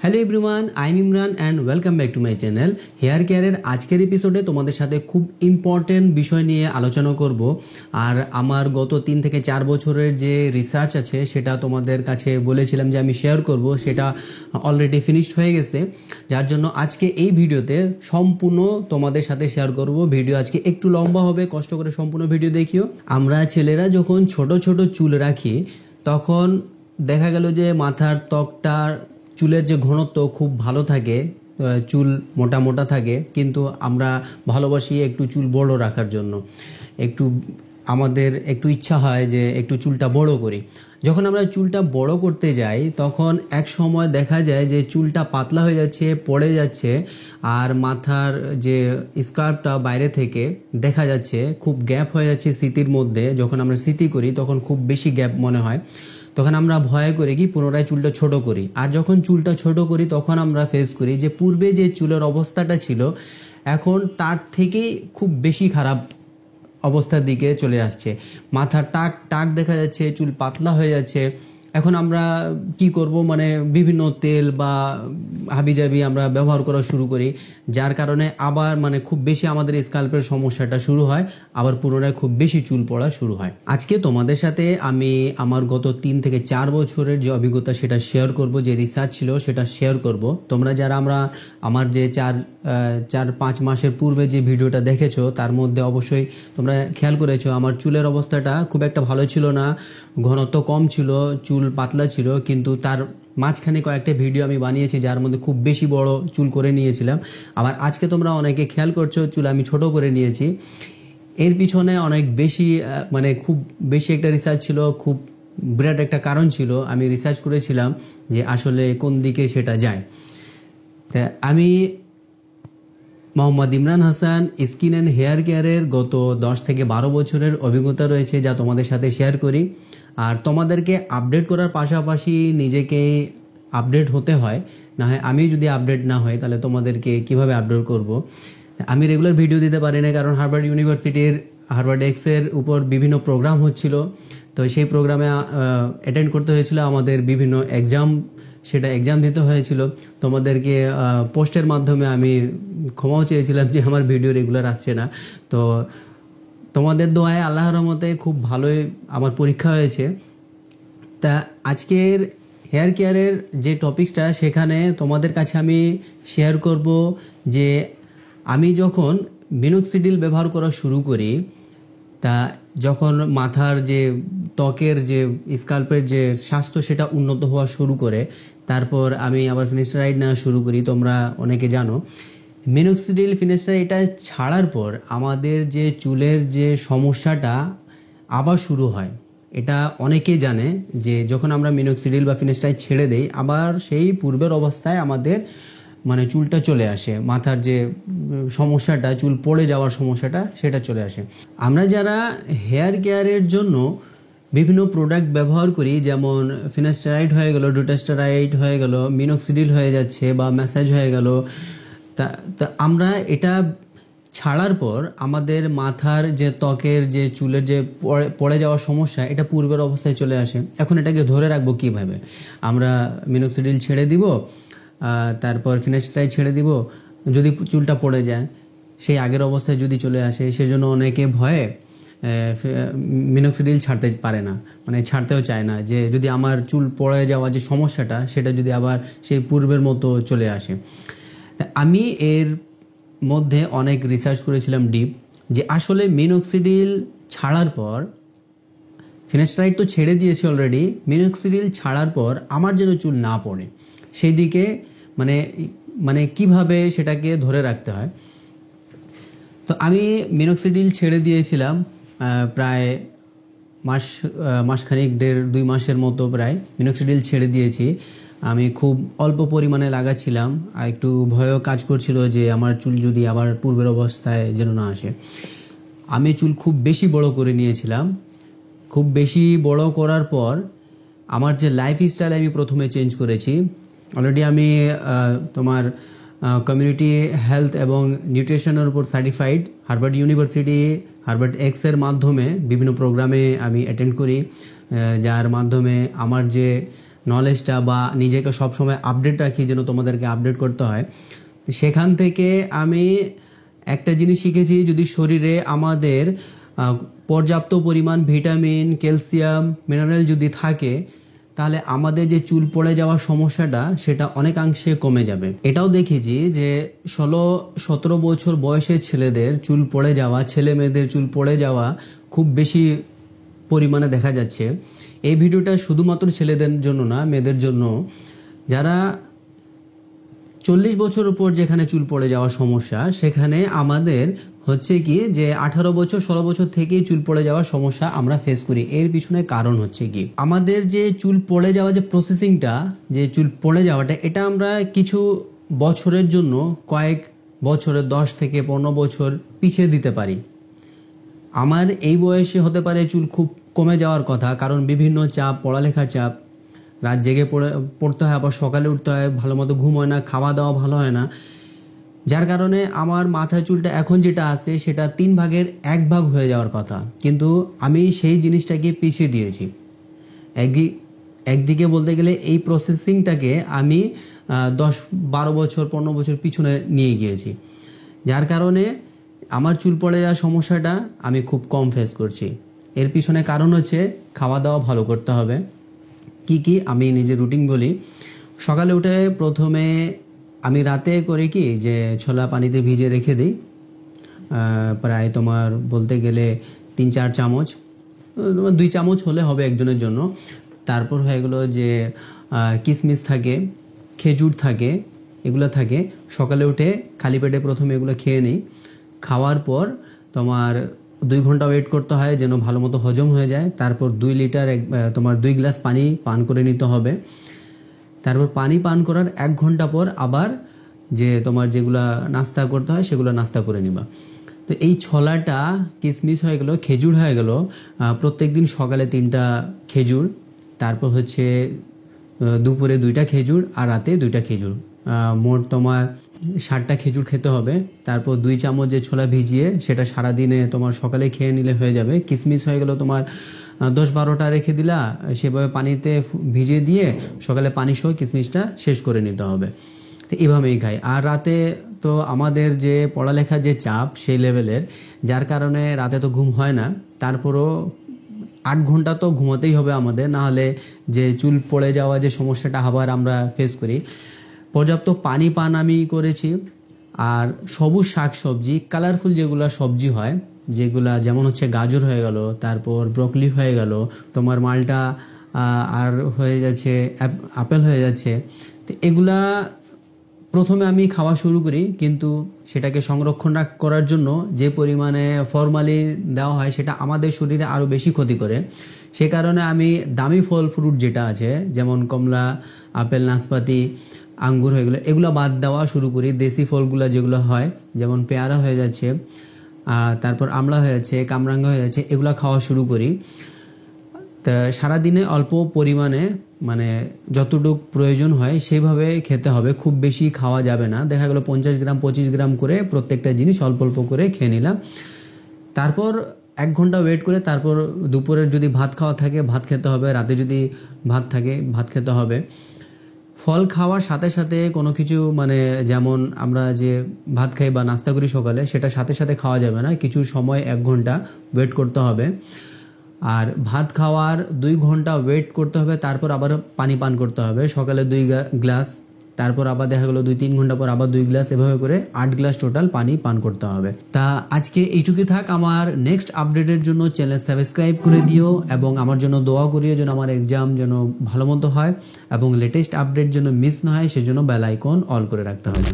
Hello everyone, I am Imran and welcome back to my channel hair কেয়ারের আজকের এপিসোডে তোমাদের সাথে খুব ইম্পর্টেন্ট বিষয় নিয়ে আলোচনা করব। আর আমার গত 3 থেকে 4 বছরের যে রিসার্চ আছে সেটা তোমাদের কাছে বলেছিলাম যে আমি শেয়ার করব, সেটা অলরেডি ফিনিশড হয়ে গেছে। যার জন্য আজকে এই ভিডিওতে সম্পূর্ণ তোমাদের সাথে শেয়ার করব। ভিডিও আজকে একটু লম্বা হবে, কষ্ট করে সম্পূর্ণ ভিডিও দেখিও। আমরা ছেলেরা যখন ছোট ছোট চুল রাখি তখন দেখা গেল যে মাথার ত্বকটা চুলের যে ঘনত্ব খুব ভালো থাকে, চুল মোটা মোটা থাকে, কিন্তু আমরা ভালোবাসি একটু চুল বড় রাখার জন্য। আমাদের একটু ইচ্ছা হয় যে একটু চুলটা বড় করি। যখন আমরা চুলটা বড় করতে যাই তখন এক সময় দেখা যায় যে চুলটা পাতলা হয়ে যাচ্ছে, পড়ে যাচ্ছে, আর মাথার যে স্কার্ফটা বাইরে থেকে দেখা যাচ্ছে খুব গ্যাপ হয়ে যাচ্ছে স্মৃতির মধ্যে। যখন আমরা স্মৃতি করি তখন খুব বেশি গ্যাপ মনে হয়, তখন আমরা ভয় করে কি পুনরায় চুলটা ছোট করি। আর যখন চুলটা ছোট করি তখন আমরা ফেস করি যে পূর্বে যে চুলের অবস্থাটা ছিল এখন তার থেকে খুব বেশি খারাপ অবস্থার দিকে চলে আসছে। মাথার টাক দেখা যাচ্ছে, চুল পাতলা হয়ে যাচ্ছে। এখন আমরা কি করব, মানে বিভিন্ন তেল বা হাবিজাবি আমরা ব্যবহার করা শুরু করি, যার কারণে আবার খুব বেশি আমাদের স্কাল্পের সমস্যাটা শুরু হয়, আবার পুনরায় খুব বেশি চুল পড়া শুরু হয়। আজকে তোমাদের সাথে আমি আমার গত 3 থেকে 4 বছরের যে অভিজ্ঞতা সেটা শেয়ার করব, যে রিসার্চ ছিল সেটা শেয়ার করব। তোমরা যারা আমার যে 4-5 মাসের পূর্বে যে ভিডিওটা দেখেছো তার মধ্যে অবশ্যই তোমরা খেয়াল করেছো আমার চুলের অবস্থাটা খুব একটা ভালো ছিল না, ঘনত্ব কম ছিল, চুল পাতলা ছিল। কিন্তু তার মাঝখানে কয়েকটা ভিডিও আমি বানিয়েছি যার মধ্যে খুব বেশি বড় চুল করে নিয়েছিলাম। আবার আজকে তোমরা অনেকে খেয়াল করছো চুল আমি ছোট করে নিয়েছি। এর পিছনে অনেক বেশি খুব বেশি একটা রিসার্চ ছিল, খুব বিরাট একটা কারণ ছিল। আমি রিসার্চ করেছিলাম যে আসলে কোন দিকে সেটা যায়। তা আমি Mohammad Imran Hasan, skin and hair কেয়ারের গত 10 থেকে 12 বছরের অভিজ্ঞতা রয়েছে যা তোমাদের সাথে শেয়ার করি। আর তোমাদেরকে আপডেট করার পাশাপাশি নিজেকে আপডেট হতে হয়, না হয় আমি যদি আপডেট না হই তাহলে তোমাদেরকে কিভাবে আপডেট করব। আমি রেগুলার ভিডিও দিতে পারি না কারণ হার্ভার্ড এক্সের উপর বিভিন্ন প্রোগ্রাম হচ্ছিল। তো সেই প্রোগ্রামে অ্যাটেন্ড করতে হয়েছিল, আমাদের বিভিন্ন এক্সাম দিতে হয়েছিল। তোমাদেরকে পোস্টের মাধ্যমে আমি ক্ষমাও চেয়েছিলাম যে আমার ভিডিও রেগুলার আসছে না। তো তোমাদের দোয়ায় আল্লাহর রহমতে খুব ভালোই আমার পরীক্ষা হয়েছে। তা আজকের হেয়ার কেয়ারের যে টপিকসটা সেখানে তোমাদের কাছে আমি শেয়ার করব যে আমি যখন মিনোক্সিডিল ব্যবহার করা শুরু করি, তা যখন মাথার যে ত্বকের যে স্কাল্পের যে স্বাস্থ্য সেটা উন্নত হওয়া শুরু করে, তারপর আমি আবার ফিনাস্টারাইড নেওয়া শুরু করি। তোমরা অনেকে জানো মিনোক্সিডিল ফিনাস্টারাইড এটা ছাড়ার পর আমাদের যে চুলের যে সমস্যাটা আবার শুরু হয়। এটা অনেকেই জানে যে যখন আমরা মিনোক্সিডিল বা ফিনাস্টারাইড ছেড়ে দেই আবার সেই পূর্বের অবস্থায় আমাদের চুলটা চলে আসে, মাথার যে সমস্যাটা, চুল পড়ে যাওয়ার সমস্যাটা সেটা চলে আসে। আমরা যারা হেয়ার কেয়ারের জন্য বিভিন্ন প্রোডাক্ট ব্যবহার করি, যেমন ফিনাস্টারাইড হয়ে গেল, ডুটাস্টারাইড হয়ে গেল, মিনোক্সিডিল হয়ে যাচ্ছে বা ম্যাসাজ হয়ে গেল, তা আমরা এটা ছাড়ার পর আমাদের মাথার যে ত্বকের যে চুলের যে পড়ে যাওয়ার সমস্যা এটা পূর্বের অবস্থায় চলে আসে। এখন এটাকে ধরে রাখবো কীভাবে? আমরা মিনোক্সিডিল ছেড়ে দিব, তারপর ফিনাস্টারাইড ছেড়ে দিব, যদি চুলটা পড়ে যায় সেই আগের অবস্থায় যদি চলে আসে, সেজন্য অনেকে ভয়ে মিনোক্সিডিল ছাড়তে পারে না, ছাড়তেও চায় না, যে যদি আমার চুল পড়ে যাওয়া যে সমস্যাটা সেটা যদি আবার সেই পূর্বের মতো চলে আসে। আমি এর মধ্যে অনেক রিসার্চ করেছিলাম ডিপ, যে আসলে মিনোক্সিডিল ছাড়ার পর, ফিনাস্টারাইড তো ছেড়ে দিয়েছি অলরেডি, মিনোক্সিডিল ছাড়ার পর আমার যেন চুল না পড়ে সেই দিকে কিভাবে সেটাকে ধরে রাখতে হয়। তো আমি মিনোক্সিডিল ছেড়ে দিয়েছিলাম প্রায় মাসখানেক, 1.5-2 মাসের মতো প্রায় মিনোক্সিডিল ছেড়ে দিয়েছি। আমি খুব অল্প পরিমাণে লাগাচ্ছিলাম, আর একটু ভয়ও কাজ করছিল যে আমার চুল যদি আবার পূর্বের অবস্থায় যেন না আসে। আমি চুল খুব বেশি বড় করে নিয়েছিলাম। খুব বেশি বড় করার পর আমার যে লাইফস্টাইল আমি প্রথমে চেঞ্জ করেছি। অলরেডি আমি তোমার কমিউনিটি হেলথ এবং নিউট্রিশনের উপর সার্টিফাইড। হার্ভার্ড এক্সের মাধ্যমে বিভিন্ন প্রোগ্রামে আমি অ্যাটেন্ড করি, যার মাধ্যমে আমার যে নলেজটা বা নিজেকে সবসময় আপডেট রাখি, যেন তোমাদেরকে আপডেট করতে হয়। সেখান থেকে আমি একটা জিনিস শিখেছি, যদি শরীরে আমাদের পর্যাপ্ত পরিমাণ ভিটামিন, ক্যালসিয়াম, মিনারেল যদি থাকে, তাহলে আমাদের যে চুল পড়ে যাওয়ার সমস্যাটা সেটা অনেকাংশে কমে যাবে। এটাও দেখেছি যে 16-17 বছর বয়সের ছেলেদের চুল পড়ে যাওয়া, ছেলে মেয়েদের চুল পড়ে যাওয়া খুব বেশি পরিমাণে দেখা যাচ্ছে। এই ভিডিওটা শুধুমাত্র ছেলেদের জন্য না, মেয়েদের জন্য। যারা 40 বছর উপর যেখানে চুল পড়ে যাওয়ার সমস্যা, সেখানে আমাদের হচ্ছে কি যে 18 বছর 16 বছর থেকেই চুল পড়ে যাওয়ার সমস্যা আমরা ফেস করি। এর পিছনে কারণ হচ্ছে কি, আমাদের যে চুল পড়ে যাওয়া যে প্রসেসিংটা, যে চুল পড়ে যাওয়াটা, এটা আমরা কিছু বছরের জন্য, কয়েক বছরের 10 থেকে 15 বছর পিছিয়ে দিতে পারি। আমার এই বয়সে হতে পারে চুল খুব কমে যাওয়ার কথা, কারণ বিভিন্ন চাপ, পড়ালেখার চাপ, রাত জেগে পড়তে হয়, আবার সকালে উঠতে হয়, ভালো মতো ঘুম হয় না, খাওয়া দাওয়া ভালো হয় না, যার কারণে আমার মাথার চুলটা এখন যেটা আছে সেটা 3 ভাগের 1 ভাগ হয়ে যাওয়ার কথা, কিন্তু আমি সেই জিনিসটাকে পিছিয়ে দিয়েছি। একদিকে বলতে গেলে এই প্রসেসিংটাকে আমি 10-12 বছর 15 বছর পিছনে নিয়ে গিয়েছি, যার কারণে আমার চুল পড়ে যাওয়ার সমস্যাটা আমি খুব কম ফেস করছি। এর পিছনে কারণ হচ্ছে খাওয়া দাওয়া ভালো করতে হবে। কি আমি নিজের রুটিন বলি। সকালে উঠে প্রথমে আমি রাতে করি কি যে ছোলা পানিতে ভিজে রেখে দিই, প্রায় তোমার বলতে গেলে 3-4 চামচ, তোমার 2 চামচ হলে হবে একজনের জন্য। তারপর হয়ে গেলো যে কিশমিশ থাকে, খেজুর থাকে, এগুলো থাকে। সকালে উঠে খালি পেটে প্রথমে এগুলো খেয়ে নিই। খাওয়ার পর তোমার 2 ঘন্টা ওয়েট করতে হয় যেন ভালো মতো হজম হয়ে যায়। তারপর 2 গ্লাস পানি পান করে নিতে হবে। তারপর পানি পান করার 1 ঘন্টা পর আবার যে তোমার যেগুলা নাস্তা করতে হয় সেগুলো নাস্তা করে নিবা। তো এই ছোলাটা, কিশমিশ হয়ে গেল, খেজুর হয়ে গেল, প্রত্যেক দিন সকালে 3টা খেজুর, তারপর হচ্ছে দুপুরে 2টা খেজুর আর রাতে 2টা খেজুর, মোট তোমার 7টা খেজুর খেতে হবে। তারপর 2 চামচ যে ছোলা ভিজিয়ে সেটা সারাদিনে তোমার সকালে খেয়ে নিলে হয়ে যাবে। কিশমিশ হয়ে গেল তোমার 10-12টা রেখে দিলা, সেভাবে পানিতে ভিজিয়ে দিয়ে সকালে পানি সহ কিশমিশটা শেষ করে নিতে হবে। তো এভাবেই খাই। আর রাতে তো আমাদের যে পড়ালেখার যে চাপ সেই লেভেলের, যার কারণে রাতে তো ঘুম হয় না। তারপরও 8 ঘন্টা তো ঘুমাতেই হবে আমাদের, না হলে যে চুল পড়ে যাওয়া যে সমস্যাটা আবার আমরা ফেস করি। পর্যাপ্ত পানি পান আমি করেছি। আর সবুজ শাকসবজি, কালারফুল যেগুলো সবজি হয়, যেগুলা যেমন হচ্ছে গাজর হয়ে গেল, তারপর ব্রকলি হয়ে গেল, তোমার মালটা আর হয়ে যাচ্ছে আপেল হয়ে যাচ্ছে। তো এগুলা প্রথমে আমি খাওয়া শুরু করি, কিন্তু সেটাকে সংরক্ষণ করার জন্য যে পরিমাণে ফরমালিন দেওয়া হয় সেটা আমাদের শরীরে আরও বেশি ক্ষতি করে। সে কারণে আমি দামি ফল ফ্রুট যেটা আছে, যেমন কমলা, আপেল, নাশপাতি, আঙ্গুর হয়ে গেলো, এগুলো বাদ দেওয়া শুরু করি। দেশি ফলগুলো যেগুলো হয়, যেমন পেয়ারা হয়ে যাচ্ছে, তারপর আমলা হয়ে যাচ্ছে, কামরাঙ্গা হয়ে যাচ্ছে, এগুলো খাওয়া শুরু করি। তা সারাদিনে অল্প পরিমাণে, মানে যতটুকু প্রয়োজন হয় সেইভাবে খেতে হবে, খুব বেশি খাওয়া যাবে না। দেখা গেলো 50 গ্রাম 25 গ্রাম করে প্রত্যেকটা জিনিস অল্প অল্প করে খেয়ে নিলাম। তারপর 1 ঘন্টা ওয়েট করে তারপর দুপুরের যদি ভাত খাওয়া থাকে ভাত খেতে হবে, রাতে যদি ভাত থাকে ভাত খেতে হবে। ফল খাওয়ার সাথে সাথে কোনো কিছু, মানে যেমন আমরা যে ভাত খাই বা নাস্তা করি সকালে, সেটা সাথে সাথে খাওয়া যাবে না, কিছু সময় 1 ঘন্টা ওয়েট করতে হবে। আর ভাত খাওয়ার 2 ঘন্টা ওয়েট করতে হবে, তারপর আবার পানি পান করতে হবে। সকালে 2 গ্লাস, তারপর আবার দেখা গেলো 2-3 ঘন্টা পর আবার 2 গ্লাস, এভাবে করে 8 গ্লাস টোটাল পানি পান করতে হবে। তা আজকে এইটুকুই থাক। আমার নেক্সট আপডেটের জন্য চ্যানেল সাবস্ক্রাইব করে দিও এবং আমার জন্য দোয়া করিও যেন আমার এক্সাম যেন ভালো মতো হয় এবং লেটেস্ট আপডেট যেন মিস না হয়, সেজন্য বেল আইকন অল করে রাখতে হবে।